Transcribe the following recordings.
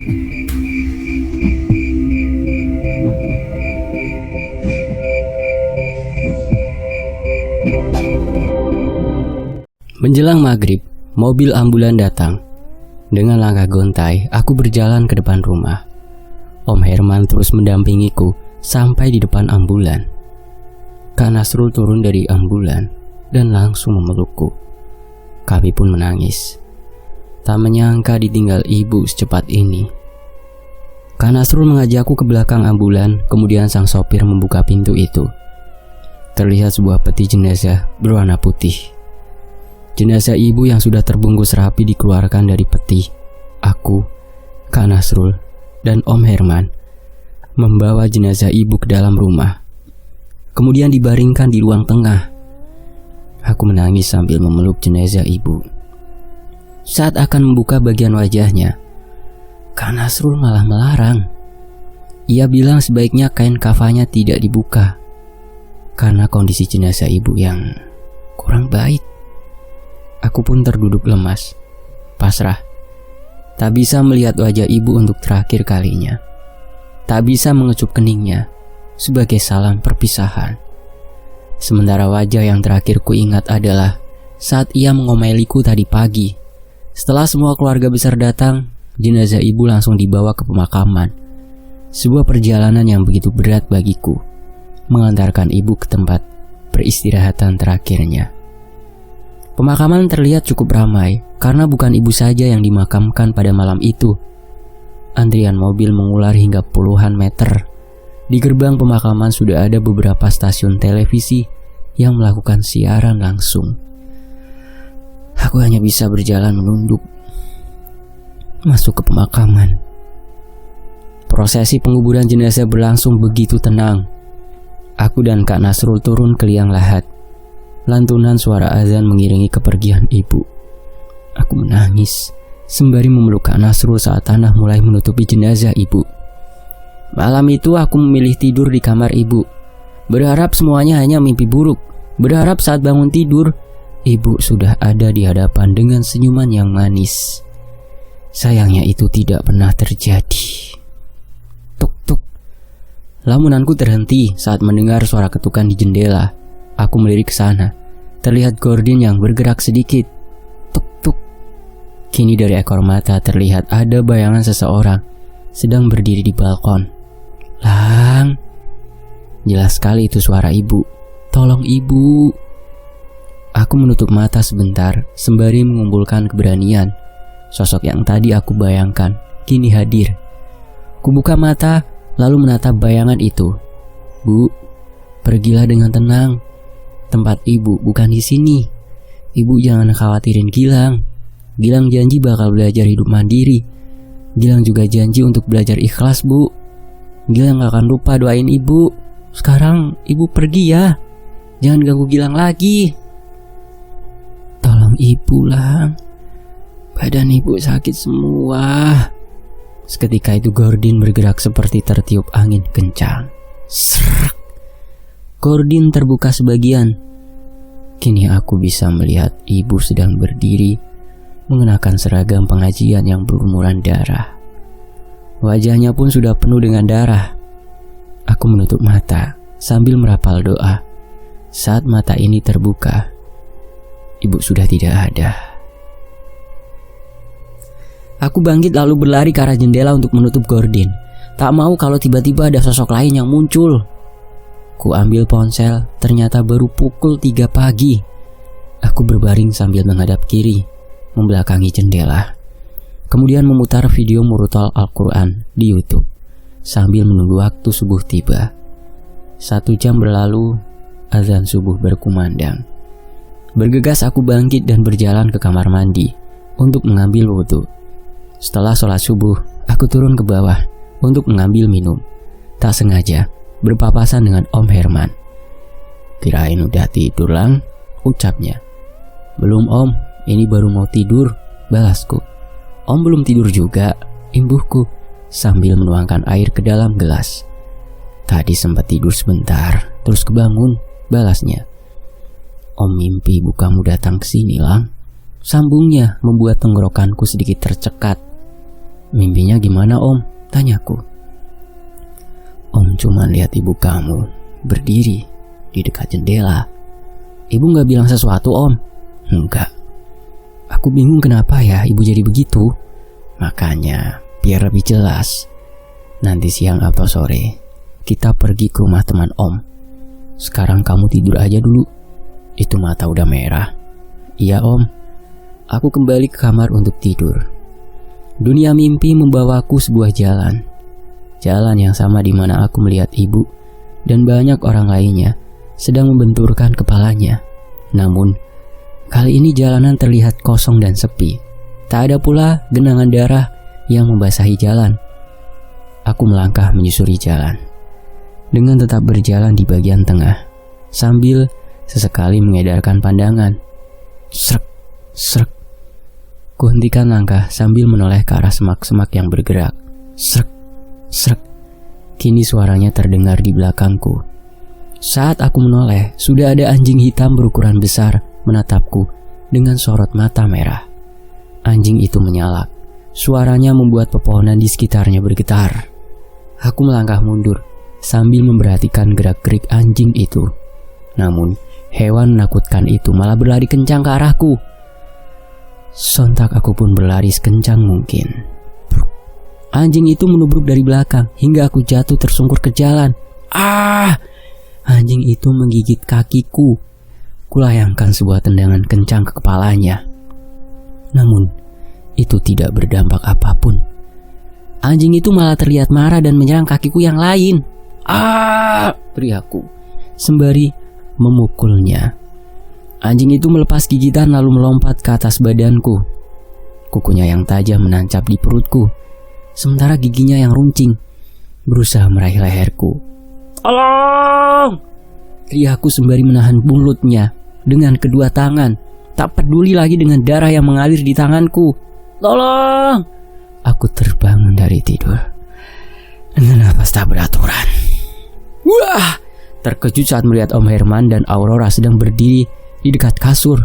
Menjelang maghrib, mobil ambulan datang. Dengan langkah gontai, aku berjalan ke depan rumah. Om Herman terus mendampingiku sampai di depan ambulan. Kak Nasrul turun dari ambulan dan langsung memelukku. Kami pun menangis. Tak menyangka ditinggal ibu secepat ini. Kak Nasrul mengajakku ke belakang ambulan, kemudian sang sopir membuka pintu itu. Terlihat sebuah peti jenazah berwarna putih. Jenazah ibu yang sudah terbungkus rapi dikeluarkan dari peti. Aku, Kak Nasrul, dan Om Herman membawa jenazah ibu ke dalam rumah. Kemudian dibaringkan di ruang tengah. Aku menangis sambil memeluk jenazah ibu. Saat akan membuka bagian wajahnya, Kak Nasrul malah melarang. Ia bilang sebaiknya kain kafannya tidak dibuka karena kondisi jenazah ibu yang kurang baik. Aku pun terduduk lemas, pasrah. Tak bisa melihat wajah ibu untuk terakhir kalinya. Tak bisa mengecup keningnya sebagai salam perpisahan. Sementara wajah yang terakhir ku ingat adalah saat ia mengomeliku tadi pagi. Setelah semua keluarga besar datang, jenazah ibu langsung dibawa ke pemakaman. Sebuah perjalanan yang begitu berat bagiku, mengantarkan ibu ke tempat peristirahatan terakhirnya. Pemakaman terlihat cukup ramai karena bukan ibu saja yang dimakamkan pada malam itu. Antrian mobil mengular hingga puluhan meter. Di gerbang pemakaman sudah ada beberapa stasiun televisi yang melakukan siaran langsung. Aku hanya bisa berjalan menunduk masuk ke pemakaman. Prosesi penguburan jenazah berlangsung begitu tenang. Aku dan Kak Nasrul turun ke liang lahat. Lantunan suara azan mengiringi kepergian ibu. Aku menangis sembari memeluk Kak Nasrul saat tanah mulai menutupi jenazah ibu. Malam itu aku memilih tidur di kamar ibu. Berharap semuanya hanya mimpi buruk. Berharap saat bangun tidur, ibu sudah ada di hadapan dengan senyuman yang manis. Sayangnya itu tidak pernah terjadi. Tuk tuk. Lamunanku terhenti saat mendengar suara ketukan di jendela. Aku melirik ke sana. Terlihat gordin yang bergerak sedikit. Tuk tuk. Kini dari ekor mata terlihat ada bayangan seseorang sedang berdiri di balkon. Lang. Jelas sekali itu suara ibu. Tolong ibu. Aku menutup mata sebentar sembari mengumpulkan keberanian. Sosok yang tadi aku bayangkan kini hadir. Kubuka mata lalu menatap bayangan itu. Bu, pergilah dengan tenang. Tempat ibu bukan di sini. Ibu jangan khawatirin Gilang. Gilang janji bakal belajar hidup mandiri. Gilang juga janji untuk belajar ikhlas, Bu. Gilang gak akan lupa doain ibu. Sekarang ibu pergi ya. Jangan ganggu Gilang lagi. Tolong ibu, Lang. Badan ibu sakit semua. Seketika itu gordin bergerak seperti tertiup angin kencang. Srek. Gordin terbuka sebagian. Kini aku bisa melihat ibu sedang berdiri mengenakan seragam pengajian yang berlumuran darah. Wajahnya pun sudah penuh dengan darah. Aku menutup mata sambil merapal doa. Saat mata ini terbuka, ibu sudah tidak ada. Aku bangkit lalu berlari ke arah jendela untuk menutup gordin. Tak mau kalau tiba-tiba ada sosok lain yang muncul. Ku ambil ponsel, ternyata baru pukul 3 pagi. Aku berbaring sambil menghadap kiri, membelakangi jendela. Kemudian memutar video murotal Al-Quran di YouTube sambil menunggu waktu subuh tiba. 1 jam berlalu, azan subuh berkumandang. Bergegas aku bangkit dan berjalan ke kamar mandi untuk mengambil wudhu. Setelah sholat subuh, aku turun ke bawah untuk mengambil minum. Tak sengaja berpapasan dengan Om Herman. Kirain udah tidur, Lang, ucapnya. Belum Om, ini baru mau tidur, balasku. Om belum tidur juga, imbuhku sambil menuangkan air ke dalam gelas. Tadi sempat tidur sebentar, terus kebangun, balasnya. Om mimpi ibu kamu datang ke sini, Lang. Sambungnya membuat tenggorokanku sedikit tercekat. Mimpinya gimana om? Tanyaku. Om cuma lihat ibu kamu berdiri di dekat jendela. Ibu gak bilang sesuatu om? Enggak. Aku bingung kenapa ya ibu jadi begitu. Makanya biar lebih jelas, nanti siang atau sore kita pergi ke rumah teman om. Sekarang kamu tidur aja dulu. Itu mata udah merah. Iya om. Aku kembali ke kamar untuk tidur. Dunia mimpi membawaku sebuah jalan. Jalan yang sama di mana aku melihat ibu dan banyak orang lainnya sedang membenturkan kepalanya. Namun, kali ini jalanan terlihat kosong dan sepi. Tak ada pula genangan darah yang membasahi jalan. Aku melangkah menyusuri jalan dengan tetap berjalan di bagian tengah, sambil sesekali mengedarkan pandangan. Srek, srek. Kuhentikan langkah sambil menoleh ke arah semak-semak yang bergerak. Srek, srek. Kini suaranya terdengar di belakangku. Saat aku menoleh, sudah ada anjing hitam berukuran besar menatapku dengan sorot mata merah. Anjing itu menyalak. Suaranya membuat pepohonan di sekitarnya bergetar. Aku melangkah mundur sambil memperhatikan gerak-gerik anjing itu. Namun, hewan menakutkan itu malah berlari kencang ke arahku. Sontak aku pun berlari sekencang mungkin. Anjing itu menubruk dari belakang hingga aku jatuh tersungkur ke jalan. Ah! Anjing itu menggigit kakiku. Kulayangkan sebuah tendangan kencang ke kepalanya. Namun, itu tidak berdampak apapun. Anjing itu malah terlihat marah dan menyerang kakiku yang lain. Ah! Teriakku sembari memukulnya. Anjing itu melepas gigitan lalu melompat ke atas badanku. Kukunya yang tajam menancap di perutku, sementara giginya yang runcing berusaha meraih leherku. Tolong! Teriakku sembari menahan mulutnya dengan kedua tangan, tak peduli lagi dengan darah yang mengalir di tanganku. Tolong! Aku terbangun dari tidur dengan napas tak beraturan. Wah! Terkejut saat melihat Om Herman dan Aurora sedang berdiri di dekat kasur.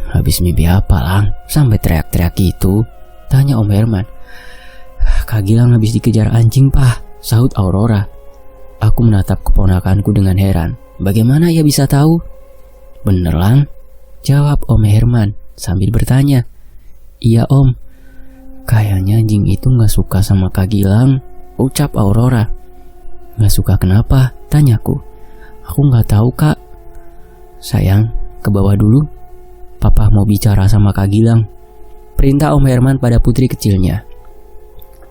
Habis mimpi apa Lang? Sampai teriak-teriak gitu? Tanya Om Herman. Kak Gilang habis dikejar anjing Pak, sahut Aurora. Aku menatap keponakanku dengan heran. Bagaimana ia bisa tahu? Bener Lang? Jawab Om Herman sambil bertanya. Iya Om, kayaknya anjing itu gak suka sama Kak Gilang, ucap Aurora. Gak suka kenapa? Tanyaku. Aku gak tahu Kak. Sayang, ke bawah dulu. Papa mau bicara sama Kak Gilang, perintah Om Herman pada putri kecilnya.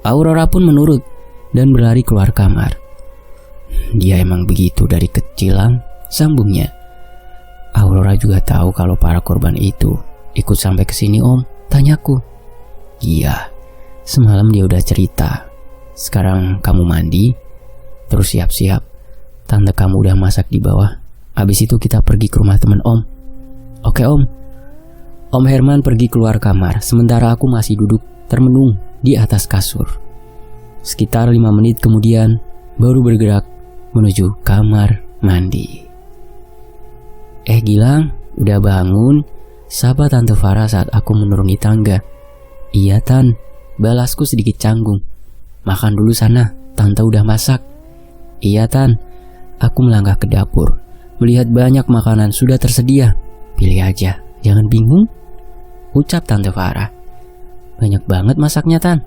Aurora pun menurut dan berlari keluar kamar. Dia emang begitu dari kecil Lang, sambungnya. Aurora juga tahu kalau para korban itu ikut sampai ke sini Om, tanyaku. Iya, semalam dia udah cerita. Sekarang kamu mandi, terus siap-siap. Tante kamu udah masak di bawah. Habis itu kita pergi ke rumah teman Om. Oke Om. Om Herman pergi keluar kamar, sementara aku masih duduk termenung di atas kasur. Sekitar 5 menit kemudian, baru bergerak menuju kamar mandi. Gilang, udah bangun? Sapa Tante Farah saat aku menuruni tangga. Iya Tan, balasku sedikit canggung. Makan dulu sana, Tante udah masak. Iya Tan. Aku melangkah ke dapur. Melihat banyak makanan sudah tersedia. Pilih aja, jangan bingung, ucap Tante Farah. Banyak banget masaknya Tan.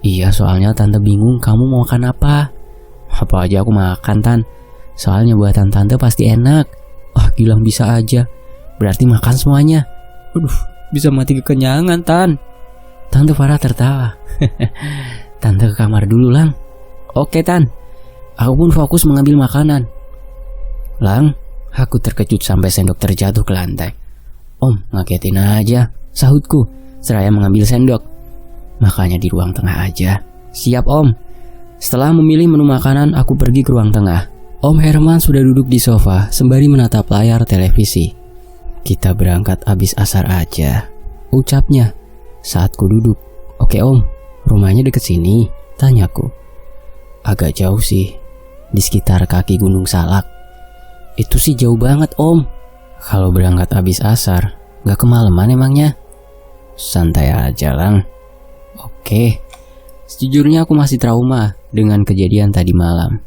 Iya, soalnya Tante bingung kamu mau makan apa. Apa aja aku makan Tan, soalnya buatan Tante pasti enak. Gilang bisa aja, berarti makan semuanya. Aduh, bisa mati kekenyangan Tan. Tante Farah tertawa. Tante ke kamar dulu Lang. Oke Tan. Aku pun fokus mengambil makanan. Lang, aku terkejut sampai sendok terjatuh ke lantai. Om, ngagetin aja, sahutku seraya mengambil sendok. Makanya di ruang tengah aja. Siap Om. Setelah memilih menu makanan, aku pergi ke ruang tengah. Om Herman sudah duduk di sofa sembari menatap layar televisi. Kita berangkat abis asar aja, ucapnya saat ku duduk. Oke Om, rumahnya deket sini, tanyaku. Agak jauh sih, di sekitar kaki Gunung Salak. Itu sih jauh banget Om. Kalau berangkat abis asar, gak kemalaman emangnya? Santai aja Lang. Oke, Sejujurnya aku masih trauma dengan kejadian tadi malam.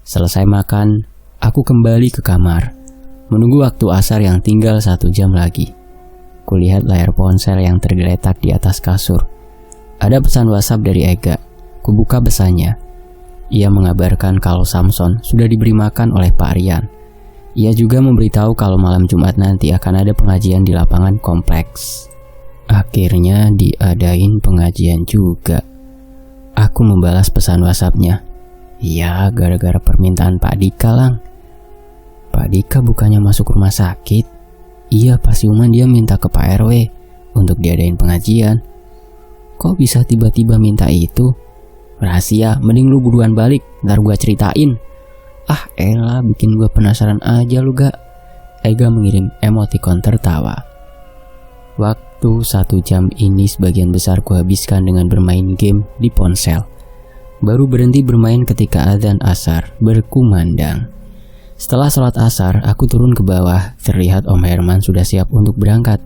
Selesai makan, aku kembali ke kamar, menunggu waktu asar yang tinggal 1 jam lagi. Kulihat layar ponsel yang tergeletak di atas kasur. Ada pesan WhatsApp dari Ega. Kubuka pesannya. Ia mengabarkan kalau Samson sudah diberi makan oleh Pak Rian. Ia juga memberitahu kalau malam Jumat nanti akan ada pengajian di lapangan kompleks. Akhirnya diadain pengajian juga. Aku membalas pesan WhatsApp-nya. Ya, gara-gara permintaan Pak Dika, Lang. Pak Dika bukannya masuk rumah sakit. Iya, pas siuman dia minta ke Pak RW untuk diadain pengajian. Kok bisa tiba-tiba minta itu? Rahasia, mending lu buruan balik, ntar gua ceritain. Ah elah, bikin gua penasaran aja lu gak. Ega mengirim emoticon tertawa. Waktu 1 jam ini sebagian besar kuhabiskan dengan bermain game di ponsel. Baru berhenti bermain ketika azan asar berkumandang. Setelah sholat asar, aku turun ke bawah. Terlihat Om Herman sudah siap untuk berangkat.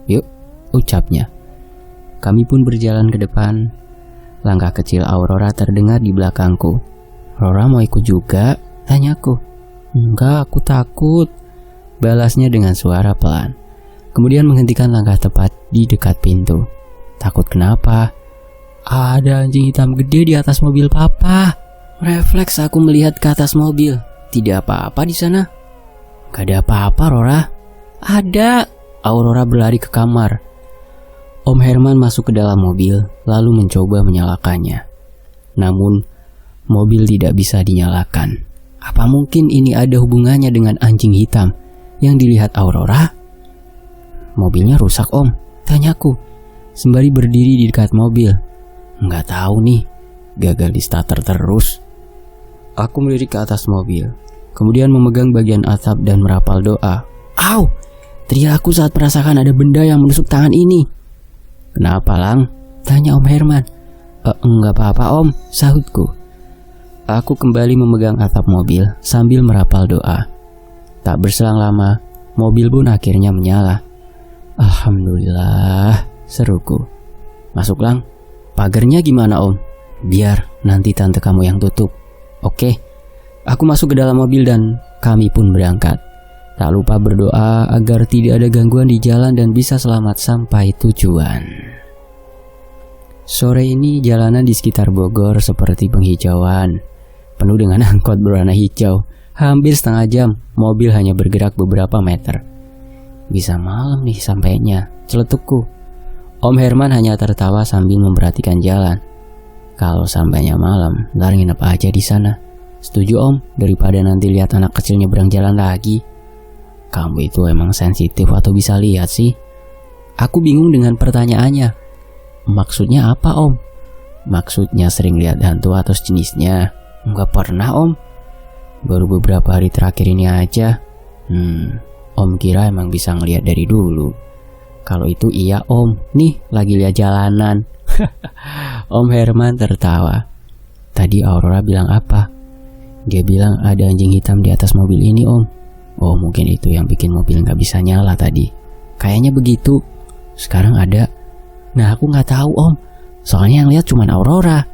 Yuk, ucapnya. Kami pun berjalan ke depan. Langkah kecil Aurora terdengar di belakangku. Rora mau ikut juga? Tanyaku. Enggak, aku takut. Balasnya dengan suara pelan. Kemudian menghentikan langkah tepat di dekat pintu. Takut kenapa? Ada anjing hitam gede di atas mobil papa. Refleks aku melihat ke atas mobil. Tidak apa-apa di sana. Gak ada apa-apa, Rora. Ada. Aurora berlari ke kamar. Om Herman masuk ke dalam mobil, lalu mencoba menyalakannya. Namun, mobil tidak bisa dinyalakan. Apa mungkin ini ada hubungannya dengan anjing hitam yang dilihat Aurora? Mobilnya rusak, Om, tanyaku, sembari berdiri di dekat mobil. Nggak tahu nih, gagal di starter terus. Aku melirik ke atas mobil, kemudian memegang bagian atap dan merapal doa. Au! Teriak aku saat merasakan ada benda yang menusuk tangan ini. Kenapa, Lang? Tanya Om Herman. Enggak apa-apa, Om, sahutku. Aku kembali memegang atap mobil sambil merapal doa. Tak berselang lama, mobil pun akhirnya menyala. Alhamdulillah, seruku. Masuk, Lang. Pagarnya gimana, Om? Biar nanti tante kamu yang tutup. Oke. Aku masuk ke dalam mobil dan kami pun berangkat. Tak lupa berdoa agar tidak ada gangguan di jalan dan bisa selamat sampai tujuan. Sore ini jalanan di sekitar Bogor seperti penghijauan, penuh dengan angkot berwarna hijau. Hampir setengah jam, mobil hanya bergerak beberapa meter. Bisa malam nih sampainya, celetukku. Om Herman hanya tertawa sambil memperhatikan jalan. Kalau sampainya malam, ntar nginep aja di sana. Setuju, Om, daripada nanti lihat anak kecil nyebrang jalan lagi. Kamu itu emang sensitif atau bisa lihat sih? Aku bingung dengan pertanyaannya. Maksudnya apa, Om? Maksudnya sering lihat hantu atau sejenisnya? Enggak pernah, Om. Baru beberapa hari terakhir ini aja. Om kira emang bisa ngelihat dari dulu. Kalau itu iya, Om. Nih lagi lihat jalanan. Om Herman tertawa. Tadi Aurora bilang apa? Dia bilang ada anjing hitam di atas mobil ini, Om. Oh, mungkin itu yang bikin mobil nggak bisa nyala tadi. Kayaknya begitu. Sekarang ada. Nah, aku nggak tahu, Om. Soalnya yang lihat cuma Aurora.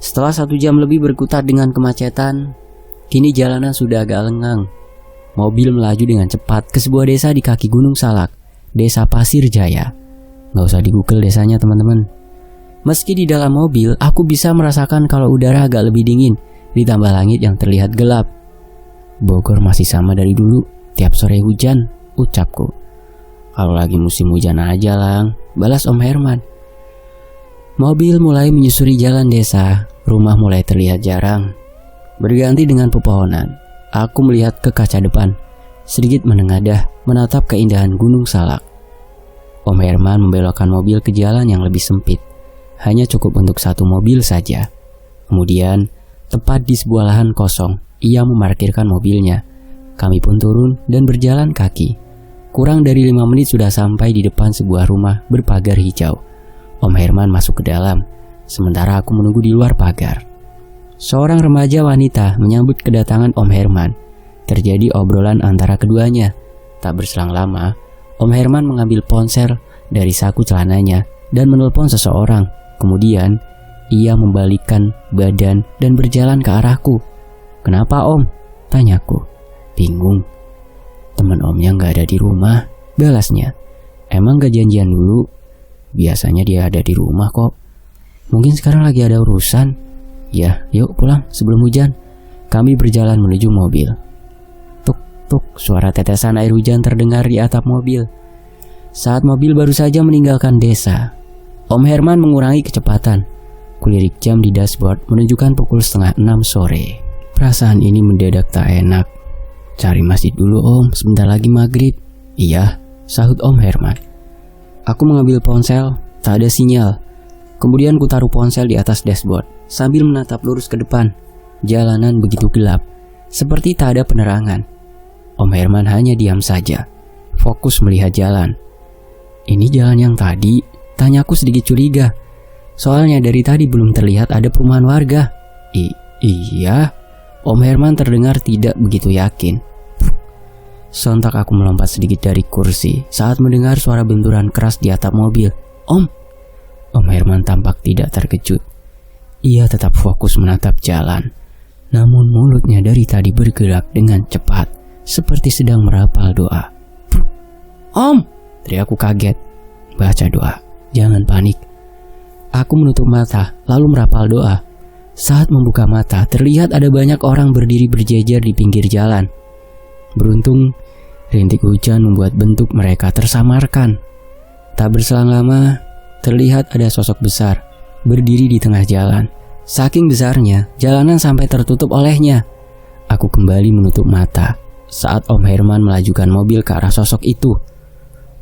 Setelah 1 jam lebih berkutat dengan kemacetan, kini jalanan sudah agak lengang. Mobil melaju dengan cepat ke sebuah desa di kaki Gunung Salak, Desa Pasir Jaya. Nggak usah di Google desanya, teman-teman. Meski di dalam mobil, aku bisa merasakan kalau udara agak lebih dingin, ditambah langit yang terlihat gelap. Bogor masih sama dari dulu, tiap sore hujan, ucapku. Kalau lagi musim hujan aja, Lang, balas Om Herman. Mobil mulai menyusuri jalan desa, rumah mulai terlihat jarang, berganti dengan pepohonan. Aku melihat ke kaca depan, sedikit menengadah menatap keindahan Gunung Salak. Om Herman membelokkan mobil ke jalan yang lebih sempit, hanya cukup untuk 1 mobil saja. Kemudian, tepat di sebuah lahan kosong, ia memarkirkan mobilnya. Kami pun turun dan berjalan kaki. Kurang dari 5 menit sudah sampai di depan sebuah rumah berpagar hijau. Om Herman masuk ke dalam, sementara aku menunggu di luar pagar. Seorang remaja wanita menyambut kedatangan Om Herman. Terjadi obrolan antara keduanya. Tak berselang lama, Om Herman mengambil ponsel dari saku celananya dan menelpon seseorang. Kemudian, ia membalikkan badan dan berjalan ke arahku. "Kenapa om?" tanyaku. Bingung. "Teman omnya gak ada di rumah," balasnya. "Emang gak janjian dulu? Biasanya dia ada di rumah kok. Mungkin sekarang lagi ada urusan. Ya, yuk pulang sebelum hujan." Kami berjalan menuju mobil. Tuk, tuk, suara tetesan air hujan terdengar di atap mobil. Saat mobil baru saja meninggalkan desa, Om Herman mengurangi kecepatan. Kulirik jam di dashboard menunjukkan pukul 5:30 sore. Perasaan ini mendadak tak enak. "Cari masjid dulu om, sebentar lagi maghrib." "Iya," sahut Om Herman. Aku mengambil ponsel, tak ada sinyal. Kemudian ku taruh ponsel di atas dashboard sambil menatap lurus ke depan. Jalanan begitu gelap, seperti tak ada penerangan. Om Herman hanya diam saja, fokus melihat jalan. "Ini jalan yang tadi?" tanyaku sedikit curiga. Soalnya dari tadi belum terlihat ada perumahan warga. Iya, Om Herman terdengar tidak begitu yakin. Sontak aku melompat sedikit dari kursi saat mendengar suara benturan keras di atap mobil. Om Herman tampak tidak terkejut. Ia tetap fokus menatap jalan. Namun mulutnya dari tadi bergerak dengan cepat, seperti sedang merapal doa. "Om!" teriakku kaget. "Baca doa, jangan panik." Aku menutup mata, lalu merapal doa. Saat membuka mata, terlihat ada banyak orang berdiri berjejer di pinggir jalan. Beruntung, rintik hujan membuat bentuk mereka tersamarkan. Tak berselang lama, terlihat ada sosok besar berdiri di tengah jalan. Saking besarnya, jalanan sampai tertutup olehnya. Aku kembali menutup mata saat Om Herman melajukan mobil ke arah sosok itu.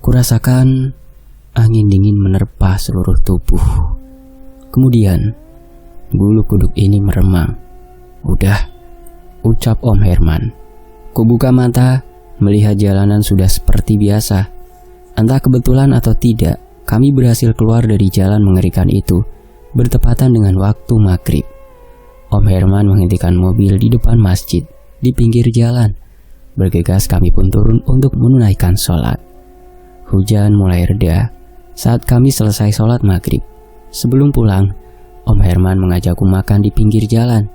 Kurasakan angin dingin menerpa seluruh tubuh. Kemudian, bulu kuduk ini meremang. "Udah," ucap Om Herman. Kubuka mata, melihat jalanan sudah seperti biasa. Entah kebetulan atau tidak, kami berhasil keluar dari jalan mengerikan itu, bertepatan dengan waktu maghrib. Om Herman menghentikan mobil di depan masjid, di pinggir jalan. Bergegas kami pun turun untuk menunaikan sholat. Hujan mulai reda saat kami selesai sholat maghrib. Sebelum pulang, Om Herman mengajakku makan di pinggir jalan.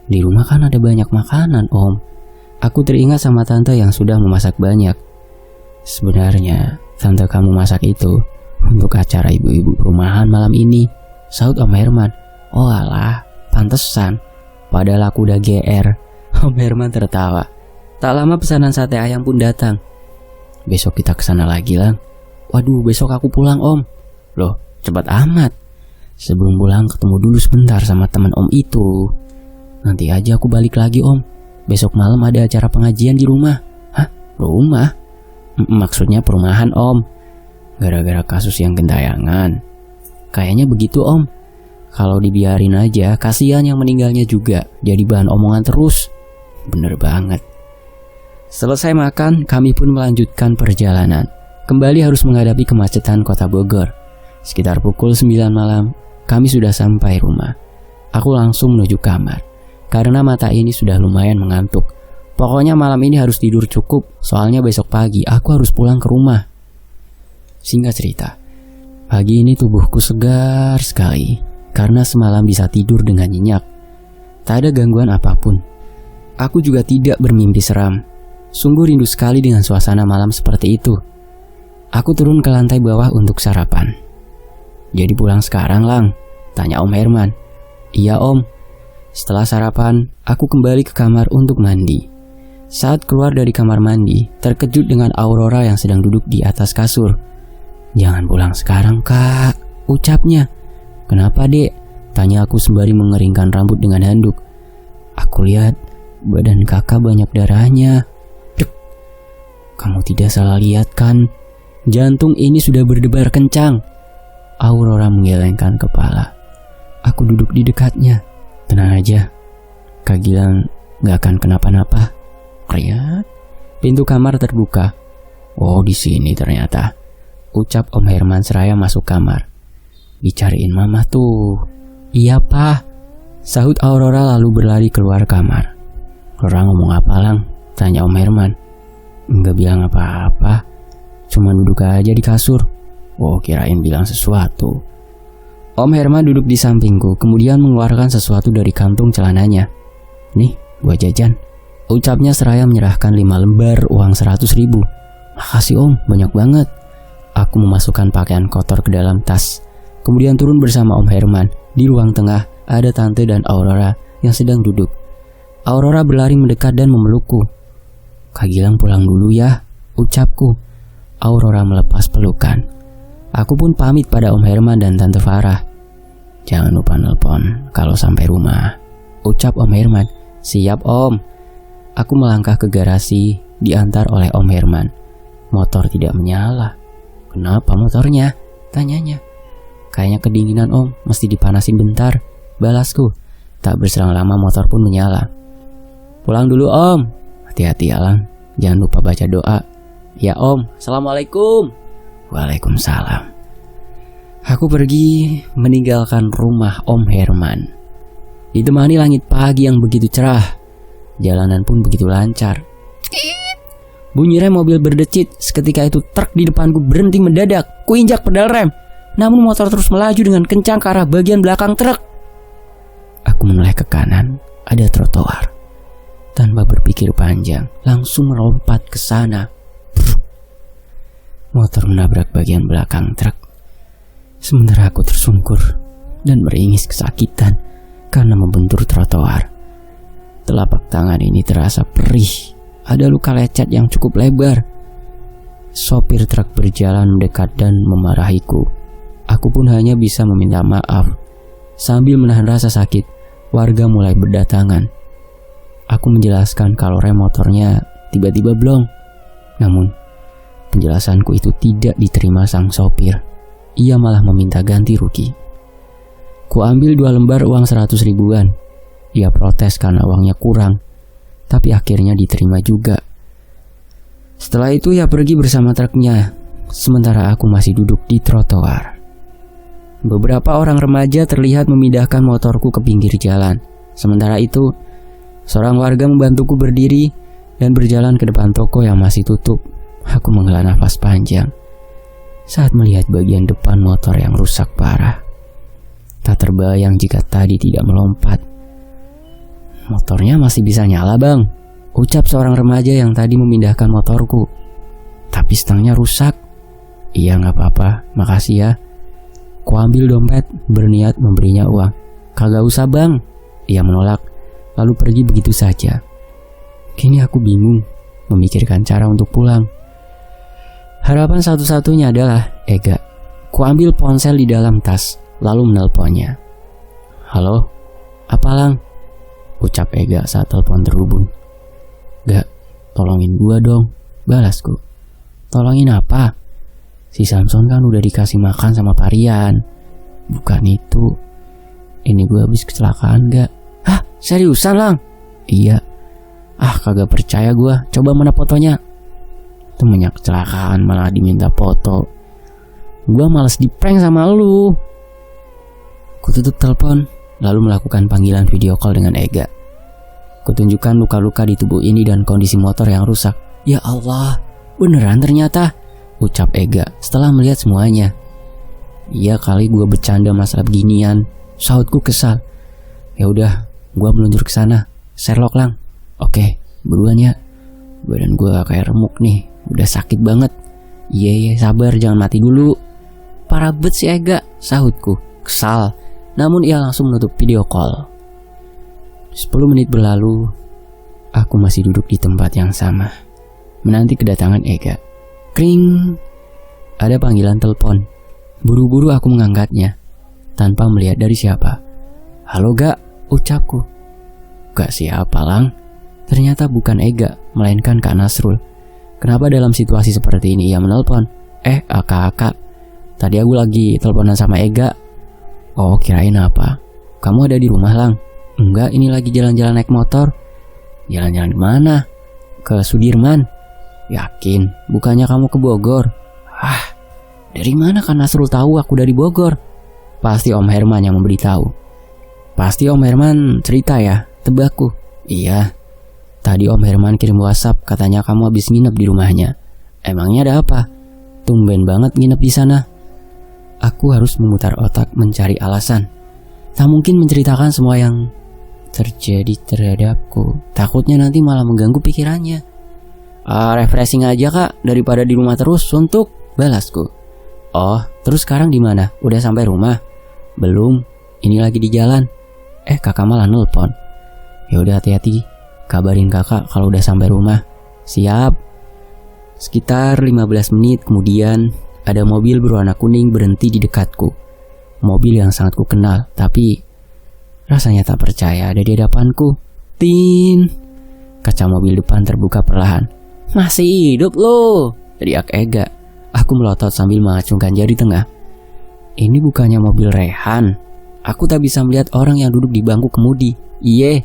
"Di rumah kan ada banyak makanan, Om." Aku teringat sama tante yang sudah memasak banyak. "Sebenarnya, tante kamu masak itu untuk acara ibu-ibu perumahan malam ini," sahut Om Herman. "Oh alah, pantesan. Padahal aku udah GR." Om Herman tertawa. Tak lama pesanan sate ayam pun datang. "Besok kita kesana lagi, Lang." "Waduh, besok aku pulang, Om." "Loh, cepat amat. Sebelum pulang ketemu dulu sebentar sama teman Om itu." "Nanti aja aku balik lagi, Om. Besok malam ada acara pengajian di rumah." "Hah? Rumah?" "Maksudnya perumahan, Om. Gara-gara kasus yang gentayangan." "Kayaknya begitu, Om. Kalau dibiarin aja, kasihan yang meninggalnya juga jadi bahan omongan terus." "Bener banget." Selesai makan, kami pun melanjutkan perjalanan. Kembali harus menghadapi kemacetan kota Bogor. Sekitar pukul 9 malam, kami sudah sampai rumah. Aku langsung menuju kamar, karena mata ini sudah lumayan mengantuk. Pokoknya malam ini harus tidur cukup, soalnya besok pagi aku harus pulang ke rumah. Singkat cerita, pagi ini tubuhku segar sekali, karena semalam bisa tidur dengan nyenyak. Tak ada gangguan apapun. Aku juga tidak bermimpi seram. Sungguh rindu sekali dengan suasana malam seperti itu. Aku turun ke lantai bawah untuk sarapan. "Jadi pulang sekarang, Lang?" tanya Om Herman. "Iya, Om." Setelah sarapan, aku kembali ke kamar untuk mandi. Saat keluar dari kamar mandi, terkejut dengan Aurora yang sedang duduk di atas kasur. "Jangan pulang sekarang, Kak," ucapnya. "Kenapa, Dek?" tanya aku sembari mengeringkan rambut dengan handuk. "Aku lihat badan kakak banyak darahnya." "Dek, kamu tidak salah lihat kan? Jantung ini sudah berdebar kencang." Aurora menggelengkan kepala. Aku duduk di dekatnya. "Tenang aja, Kak Gilang gak akan kenapa-napa." Kriat. Pintu kamar terbuka. "Oh, di sini ternyata," ucap Om Herman seraya masuk kamar. "Dicariin mama tuh." "Iya, Pak," sahut Aurora lalu berlari keluar kamar. "Orang ngomong apa, Lang?" tanya Om Herman. "Enggak bilang apa-apa, cuma duduk aja di kasur." "Oh, kirain bilang sesuatu." Om Herman duduk di sampingku, kemudian mengeluarkan sesuatu dari kantung celananya. "Nih, buat jajan," ucapnya seraya menyerahkan 5 lembar uang 100.000. "Makasih Om, banyak banget." Aku memasukkan pakaian kotor ke dalam tas, kemudian turun bersama Om Herman. Di ruang tengah ada Tante dan Aurora yang sedang duduk. Aurora berlari mendekat dan memelukku. "Kak Gilang pulang dulu ya," ucapku. Aurora melepas pelukan. Aku pun pamit pada Om Herman dan Tante Farah. "Jangan lupa nelpon kalau sampai rumah," ucap Om Herman. "Siap Om." Aku melangkah ke garasi, diantar oleh Om Herman. Motor tidak menyala. "Kenapa motornya?" tanyanya. "Kayaknya kedinginan Om, mesti dipanasin bentar," balasku. Tak berselang lama motor pun menyala. "Pulang dulu Om." "Hati-hati ya Lang, jangan lupa baca doa." "Ya Om, Assalamualaikum." "Waalaikumsalam." Aku pergi meninggalkan rumah Om Herman. Ditemani langit pagi yang begitu cerah, jalanan pun begitu lancar. Bunyi rem mobil berdecit. Seketika itu truk di depanku berhenti mendadak. Kuinjak pedal rem, namun motor terus melaju dengan kencang ke arah bagian belakang truk. Aku menoleh ke kanan, ada trotoar. Tanpa berpikir panjang, langsung melompat ke sana. Motor menabrak bagian belakang truk. Sementara aku tersungkur dan meringis kesakitan karena membentur trotoar. Telapak tangan ini terasa perih. Ada luka lecet yang cukup lebar. Sopir truk berjalan mendekat dan memarahiku. Aku pun hanya bisa meminta maaf. Sambil menahan rasa sakit, warga mulai berdatangan. Aku menjelaskan kalau rem motornya tiba-tiba blong. Namun, penjelasanku itu tidak diterima sang sopir. Ia malah meminta ganti rugi. Ku ambil 2 lembar uang 100 ribuan. Ia protes karena uangnya kurang, tapi akhirnya diterima juga. Setelah itu ia pergi bersama truknya, sementara aku masih duduk di trotoar. Beberapa orang remaja terlihat memindahkan motorku ke pinggir jalan. Sementara itu, seorang warga membantuku berdiri dan berjalan ke depan toko yang masih tutup. Aku menghela nafas panjang saat melihat bagian depan motor yang rusak parah. Tak terbayang jika tadi tidak melompat. "Motornya masih bisa nyala Bang," ucap seorang remaja yang tadi memindahkan motorku. "Tapi stangnya rusak." "Iya gak apa-apa, makasih ya." Ku ambil dompet, berniat memberinya uang. "Kagak usah Bang," ia menolak, lalu pergi begitu saja. Kini aku bingung memikirkan cara untuk pulang. Harapan satu-satunya adalah Ega. Ku ambil ponsel di dalam tas, lalu menelponnya. "Halo, apa Lang?" ucap Ega saat telepon terhubung. "Gak, tolongin gua dong," balasku. "Tolongin apa? Si Samson kan udah dikasih makan sama Parian." "Bukan itu. Ini gua habis kecelakaan gak." "Hah? Seriusan Lang?" "Iya." "Ah, kagak percaya gua. Coba mana fotonya?" Temennya kecelakaan malah diminta foto. Gua malas di-prank sama lu. Ku tutup telepon, lalu melakukan panggilan video call dengan Ega. Kutunjukkan luka-luka di tubuh ini dan kondisi motor yang rusak. "Ya Allah, beneran ternyata," ucap Ega setelah melihat semuanya. "Iya kali gua bercanda masalah beginian," sautku kesal. "Ya udah, gua meluncur ke sana. Sherlock Lang." "Oke, buruan ya. Badan gua kayak remuk nih, udah sakit banget." Iya, sabar, jangan mati dulu." "Parah bet si Ega," sahutku kesal. Namun ia langsung menutup video call. 10 menit berlalu, aku masih duduk di tempat yang sama, menanti kedatangan Ega. Kring, ada panggilan telepon. Buru-buru aku mengangkatnya, tanpa melihat dari siapa. "Halo Gak," ucapku. "Gak siapa Lang?" Ternyata bukan Ega, melainkan Kak Nasrul. Kenapa dalam situasi seperti ini ia menelpon? Kakak, tadi aku lagi teleponan sama Ega." "Oh, kirain apa? Kamu ada di rumah Lang?" "Enggak, ini lagi jalan-jalan naik motor." "Jalan-jalan kemana?" "Ke Sudirman." "Yakin? Bukannya kamu ke Bogor?" "Ah, dari mana Kak Nasrul tahu aku dari Bogor?" "Pasti Om Herman yang memberitahu." "Pasti Om Herman cerita ya?" tebakku. "Iya. Tadi Om Herman kirim WhatsApp, katanya kamu habis nginep di rumahnya." "Emangnya ada apa? Tumben banget nginep di sana." Aku harus memutar otak mencari alasan. Tak mungkin menceritakan semua yang terjadi terhadapku. Takutnya nanti malah mengganggu pikirannya. Refreshing aja kak, daripada di rumah terus suntuk, balasku. Oh, terus sekarang di mana? Udah sampai rumah? Belum, ini lagi di jalan. Kakak malah nelpon. Ya udah hati-hati, kabarin kakak kalau udah sampai rumah. Siap. Sekitar 15 menit kemudian, ada mobil berwarna kuning berhenti di dekatku. Mobil yang sangat ku kenal, tapi rasanya tak percaya ada di hadapanku. Tin. Kaca mobil depan terbuka perlahan. Masih hidup lo, teriak Ega. Aku melotot sambil mengacungkan jari tengah. Ini bukannya mobil Rehan. Aku tak bisa melihat orang yang duduk di bangku kemudi. Iye,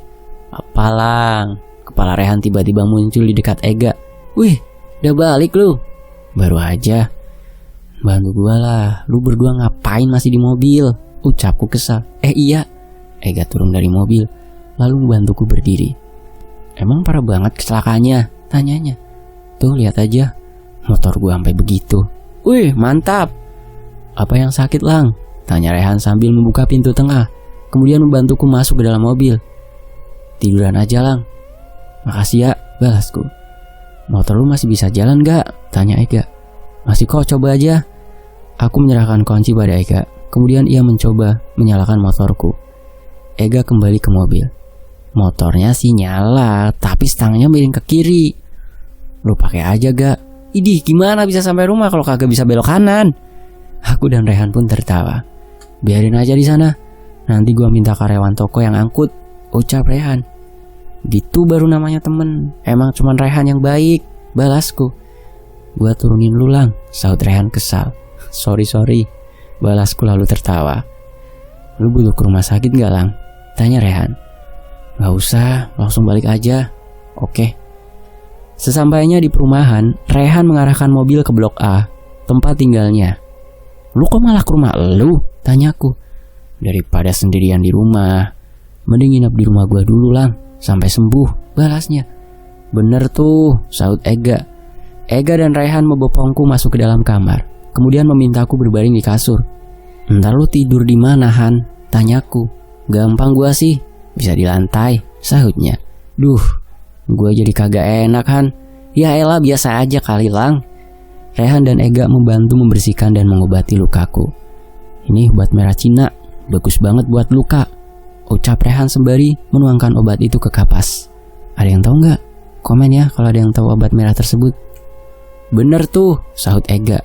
apalang. Kepala Rehan tiba-tiba muncul di dekat Ega. Wih, udah balik lu? Baru aja. Bantu gua lah, lu berdua ngapain masih di mobil? Ucapku kesal. Iya. Ega turun dari mobil, lalu membantuku berdiri. Emang parah banget kecelakaannya? Tanyanya. Tuh lihat aja, motor gua sampai begitu. Wih, mantap. Apa yang sakit lang? Tanya Rehan sambil membuka pintu tengah, kemudian membantuku masuk ke dalam mobil. Tiduran aja lang. Makasih ya, balasku. Motor lu masih bisa jalan gak? Tanya Ega. Masih kok, coba aja. Aku menyerahkan kunci pada Ega, kemudian ia mencoba menyalakan motorku. Ega kembali ke mobil. Motornya sih nyala, tapi stangnya miring ke kiri. Lu pakai aja gak? Idih, gimana bisa sampai rumah kalau kagak bisa belok kanan? Aku dan Rehan pun tertawa. Biarin aja di sana. Nanti gua minta karyawan toko yang angkut, ucap Rehan. Gitu baru namanya temen. Emang cuman Rehan yang baik, balasku. Gua turunin lu lang, sahut Rehan kesal. Sorry, balasku lalu tertawa. Lu butuh ke rumah sakit gak lang? Tanya Rehan. Gak usah, langsung balik aja. Oke. Sesampainya di perumahan, Rehan mengarahkan mobil ke blok A, tempat tinggalnya. Lu kok malah ke rumah lu? Tanyaku. Daripada sendirian di rumah, mending nginep di rumah gua dulu lang, sampai sembuh, balasnya. Bener tuh, sahut Ega. Ega dan Rehan membopongku masuk ke dalam kamar, kemudian memintaku berbaring di kasur. Ntar lu tidur di mana Han? Tanyaku. Gampang gua sih, bisa di lantai, sahutnya. Duh, gua jadi kagak enak Han. Ya elah, biasa aja kali lang. Rehan dan Ega membantu membersihkan dan mengobati lukaku. Ini obat merah Cina, bagus banget buat luka, ucap Rehan sembari menuangkan obat itu ke kapas. Ada yang tahu nggak? Komen ya kalau ada yang tahu obat merah tersebut. Bener tuh, sahut Ega.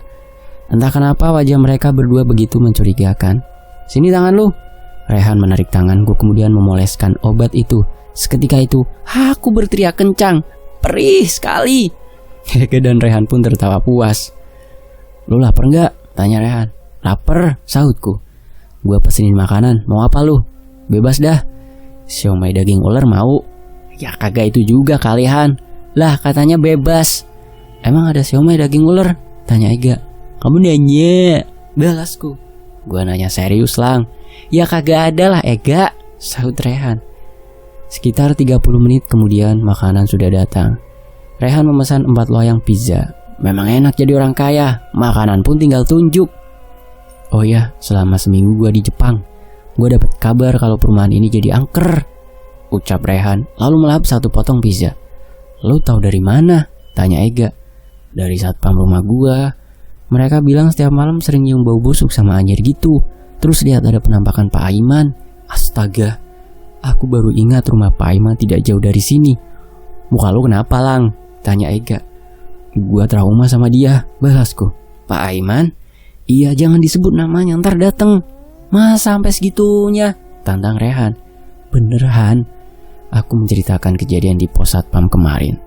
Entah kenapa wajah mereka berdua begitu mencurigakan. Sini tangan lu. Rehan menarik tanganku kemudian memoleskan obat itu. Seketika itu, aku berteriak kencang. Perih sekali. Ega dan Rehan pun tertawa puas. Lu lapar nggak? Tanya Rehan. Lapar, sahutku. Gua pesenin makanan, mau apa lu? Bebas dah. Siomay daging ular mau? Ya kagak itu juga kali Han. Lah katanya bebas. Emang ada siomay daging ular? Tanya Ega. Kamu nanya, balasku. Gua nanya serius lang. Ya kagak ada lah Ega, sahut Rehan. Sekitar 30 menit kemudian makanan sudah datang. Rehan memesan 4 loyang pizza. Memang enak jadi orang kaya, makanan pun tinggal tunjuk. Oh ya, selama seminggu gua di Jepang, gua dapat kabar kalau perumahan ini jadi angker, ucap Rehan lalu melahap satu potong pizza. Lu tahu dari mana? Tanya Ega. Dari satpam rumah gua. Mereka bilang setiap malam sering nyium bau busuk sama anjir gitu. Terus lihat ada penampakan Pak Aiman. Astaga, aku baru ingat rumah Pak Aiman tidak jauh dari sini. Muka lu kenapa lang? Tanya Ega. Gua trauma sama dia, balasku. Pak Aiman? Iya, jangan disebut namanya, ntar dateng. Masa sampai segitunya? Tantang Rehan. Beneran, aku menceritakan kejadian di pos satpam kemarin.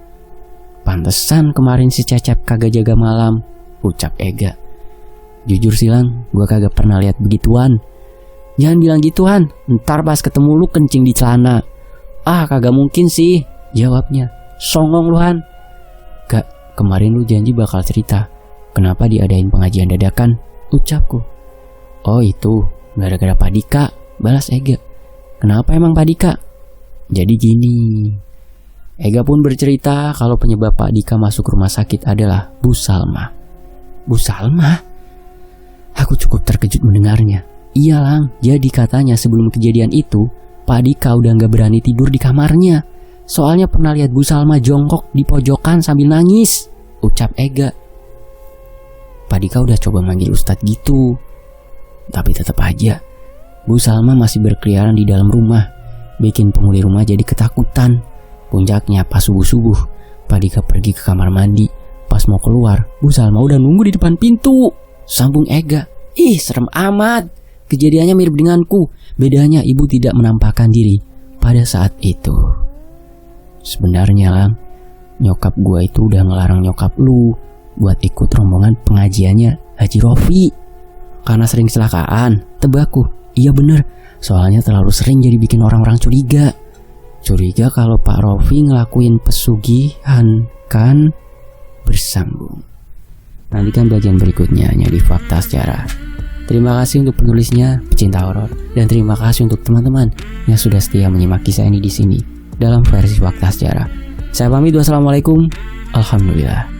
Pantesan kemarin si Cecep kagak jaga malam, ucap Ega. Jujur silang, gua kagak pernah lihat begituan. Jangan bilang gituan, ntar pas ketemu lu kencing di celana. Ah kagak mungkin sih, jawabnya. Songong lu Han. Gak, kemarin lu janji bakal cerita kenapa diadain pengajian dadakan, ucapku. Oh itu, gara-gara Pak Dika, balas Ega. Kenapa emang Pak Dika? Jadi gini. Ega pun bercerita kalau penyebab Pak Dika masuk rumah sakit adalah Bu Salma. Bu Salma? Aku cukup terkejut mendengarnya. Iya Lang, jadi katanya sebelum kejadian itu, Pak Dika udah gak berani tidur di kamarnya. Soalnya pernah lihat Bu Salma jongkok di pojokan sambil nangis, ucap Ega. Pak Dika udah coba manggil Ustadz gitu, tapi tetap aja Bu Salma masih berkeliaran di dalam rumah, bikin penghuni rumah jadi ketakutan. Puncaknya pas subuh-subuh, Pak Dika pergi ke kamar mandi. Pas mau keluar, Bu Salma udah nunggu di depan pintu. Sambung Ega. Ih, serem amat. Kejadiannya mirip denganku. Bedanya ibu tidak menampakkan diri pada saat itu. Sebenarnya Lang, nyokap gua itu udah ngelarang nyokap lu buat ikut rombongan pengajiannya Haji Rofi. Karena sering kecelakaan, tebakku. Iya bener, soalnya terlalu sering jadi bikin orang-orang curiga. Curiga kalau Pak Rofi ngelakuin pesugihan kan. Bersambung. Nantikan bagian berikutnya hanya di Fakta Sejarah. Terima kasih untuk penulisnya, pecinta horor, dan terima kasih untuk teman-teman yang sudah setia menyimak kisah ini di sini dalam versi Fakta Sejarah. Saya pamit, wassalamualaikum. Alhamdulillah.